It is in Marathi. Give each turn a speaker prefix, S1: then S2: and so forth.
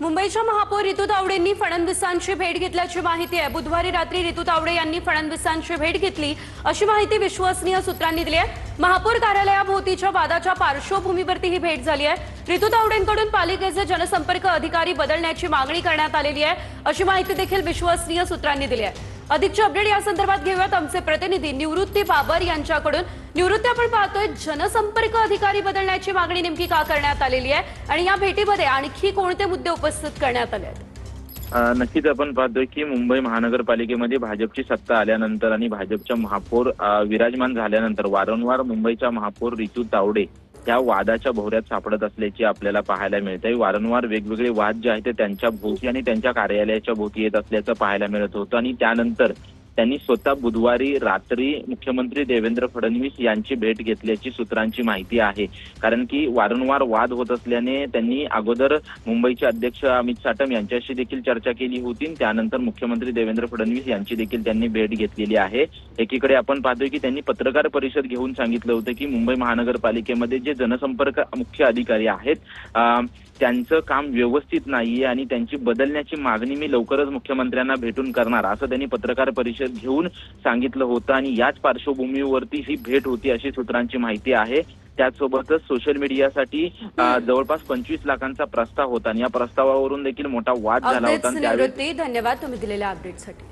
S1: मुंबईच्या महापौर रितू तावडेंनी फडणवीसांची भेट घेतल्याची माहिती आहे। बुधवारी रात्री रितू तावडे यांनी फडणवीसांची भेट घेतली अशी माहिती विश्वसनीय सूत्रांनी दिली आहे। महापौर कार्यालयाभोवतीच्या वादाच्या पार्श्वभूमीवरती ही भेट झाली आहे। रितू तावडेंकडून पालिकेचे जनसंपर्क अधिकारी बदलण्याची मागणी करण्यात आलेली आहे अशी माहिती देखील विश्वसनीय सूत्रांनी दिली आहे। अधिकची अपडेट या संदर्भात घेऊयात आमचे प्रतिनिधी निवृत्ती बाबर यांच्याकडून। निवृत्ती, आपण पाहतोय जनसंपर्क अधिकारी बदलण्याची मागणी नेमकी का करण्यात आलेली आहे आणि या भेटीमध्ये आणखी कोणते मुद्दे उपस्थित करण्यात आले आहेत?
S2: नक्कीच आपण पाहतोय की मुंबई महानगरपालिकेमध्ये भाजपची सत्ता आल्यानंतर आणि भाजपच्या महापौर विराजमान झाल्यानंतर वारंवार मुंबईच्या महापौर रितू तावडे त्या वादाच्या भोवऱ्यात सापडत असल्याची आपल्याला पाहायला मिळते। वारंवार वेगवेगळे वाद जे आहेत ते त्यांच्या भोवती आणि त्यांच्या कार्यालयाच्या भोवती येत असल्याचं पाहायला मिळत होतं आणि त्यानंतर त्यांनी स्वतः बुधवारी रात्री मुख्यमंत्री देवेंद्र फडणवीस यांची भेट घेतल्याची सूत्रांची माहिती आहे। कारण की वारंवार वाद होत असल्याने त्यांनी अगोदर मुंबईचे अध्यक्ष अमित साटम यांच्याशी देखील चर्चा केली होती। त्यानंतर मुख्यमंत्री देवेंद्र फडणवीस यांची देखील त्यांनी भेट घेतलेली आहे। एकीकडे आपण पाहतोय की त्यांनी पत्रकार परिषद घेऊन सांगितलं होतं की मुंबई महानगरपालिकेमध्ये जे जनसंपर्क मुख्य अधिकारी आहेत त्यांचं काम व्यवस्थित नाहीये आणि त्यांची बदलण्याची मागणी मी लवकरच मुख्यमंत्र्यांना भेटून करणार असं त्यांनी पत्रकार परिषद घेऊन सांगितलं होतं आणि याच पार्श्वभूमीवरती ही भेट होती अशी सूत्रांची माहिती आहे। त्याचसोबतच सोशल मीडियासाठी जवळपास 25 लाखांचा प्रस्ताव होता आणि या प्रस्तावावरून देखील मोठा वाद झाला होता।
S1: धन्यवाद तुम्ही दिलेल्या अपडेटसाठी।